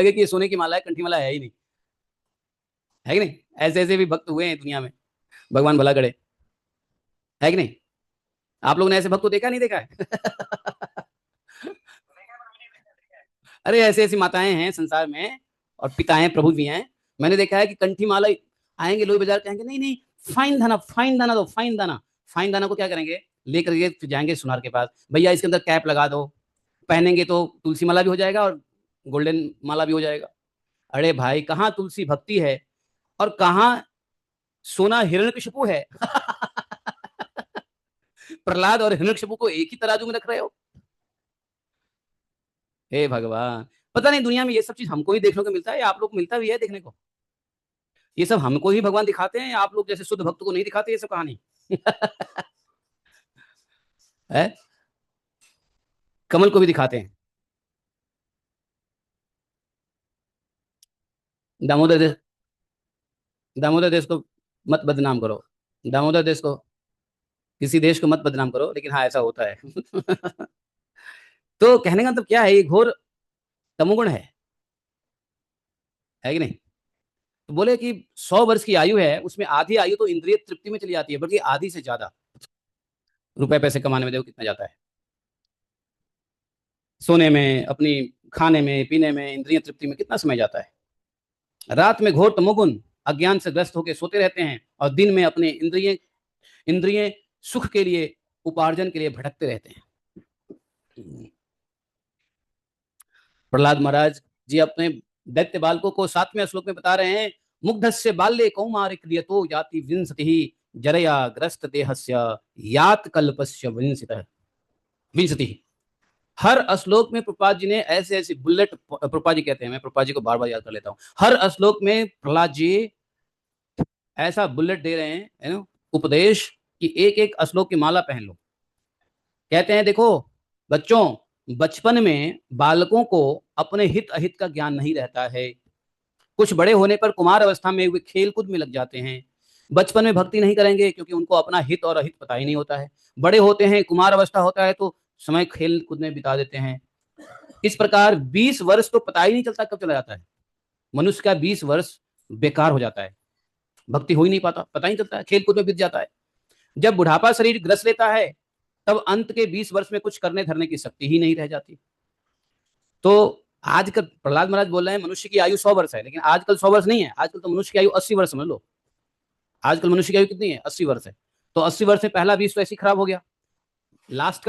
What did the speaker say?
लगे कि ये सोने की माला है, कंठी माला है ही नहीं, है कि नहीं? ऐसे ऐसे भी भक्त हुए हैं दुनिया में, भगवान भला करे, है कि नहीं? आप लोगों ने ऐसे भक्त को देखा नहीं देखा है? अरे ऐसे ऐसी माताएं हैं संसार में, और पिताएं प्रभु भी हैं। मैंने देखा है कि कंठी माला, आएंगे लोग बाजार, कहेंगे नहीं नहीं, फाइन दाना दो, फाइन दाना। फाइन दाना को क्या करेंगे, लेकर के फिर जाएंगे सुनार के पास, भैया इसके अंदर कैप लगा दो, पहनेंगे तो तुलसी माला भी हो जाएगा और गोल्डन माला भी हो जाएगा। अरे भाई, कहाँ तुलसी भक्ति है और कहाँ सोना हिरण्यकशिपु है। प्रहलाद और हिरण्यकशिपु को एक ही तराजू में रख रहे हो। हे भगवान, पता नहीं दुनिया में ये सब चीज हमको ही देखने को मिलता है या आप लोग को मिलता भी है देखने को? ये सब हमको ही भगवान दिखाते हैं या आप लोग जैसे शुद्ध भक्त को नहीं दिखाते ये सब कहानी? है, कमल को भी दिखाते हैं। दामोदर देश, दामोदर देश को मत बदनाम करो, दामोदर देश को, किसी देश को मत बदनाम करो, लेकिन हाँ ऐसा होता है। तो कहने का मतलब क्या है, ये घोर तमोगुण है कि नहीं? तो बोले कि 100 वर्ष की आयु है, उसमें आधी आयु तो इंद्रिय तृप्ति में चली जाती है, बल्कि आधी से ज्यादा रुपए पैसे कमाने में देखो कितना जाता है, सोने में, अपनी खाने में पीने में, इंद्रिय तृप्ति में कितना समय जाता है। रात में घोर तमोगुण अज्ञान से ग्रस्त होकर सोते रहते हैं और दिन में अपने इंद्रिय इंद्रिय सुख के लिए, उपार्जन के लिए भटकते रहते हैं। प्रहलाद महाराज जी अपने दैत्य बालकों को 7वें श्लोक में बता रहे हैं, मुग्धस्य बाल्ये कौमार क्रियतो याति विंशति जरया ग्रस्त देहस्य यात कल्पस्य विंशति। हर श्लोक में प्रभुपाद जी ने ऐसे ऐसे बुलेट, प्रभुपाद जी कहते हैं, मैं प्रभुपाद जी को बार बार याद कर लेता हूँ, हर श्लोक में प्रहलाद जी ऐसा बुलेट दे रहे हैं, है ना, उपदेश, कि एक एक श्लोक की माला पहन लो। कहते हैं देखो बच्चों, बचपन में बालकों को अपने हित अहित का ज्ञान नहीं रहता है, कुछ बड़े होने पर कुमार अवस्था में वे खेल कूद में लग जाते हैं, बचपन में भक्ति नहीं करेंगे क्योंकि उनको अपना हित और अहित पता ही नहीं होता है, बड़े होते हैं, कुमार अवस्था होता है तो समय खेल कूद में बिता देते हैं। इस प्रकार 20 वर्ष तो पता ही नहीं चलता कब चला जाता है, मनुष्य का 20 वर्ष बेकार हो जाता है, भक्ति हो ही नहीं पाता, पता ही चलता है, खेल कूद में बीत जाता है। जब बुढ़ापा शरीर ग्रस लेता है, तब अंत के 20 वर्ष में कुछ करने धरने की शक्ति ही नहीं रह जाती। तो आजकल प्रहलाद महाराज बोल रहे हैं मनुष्य की आयु 100 वर्ष है, लेकिन आजकल 100 वर्ष नहीं है, आजकल तो मनुष्य की आयु 80 वर्ष समझ लो। आजकल मनुष्य की आयु कितनी है, 80 वर्ष है। तो 80 वर्ष में पहला 20 तो ऐसे ही खराब हो गया, लास्ट का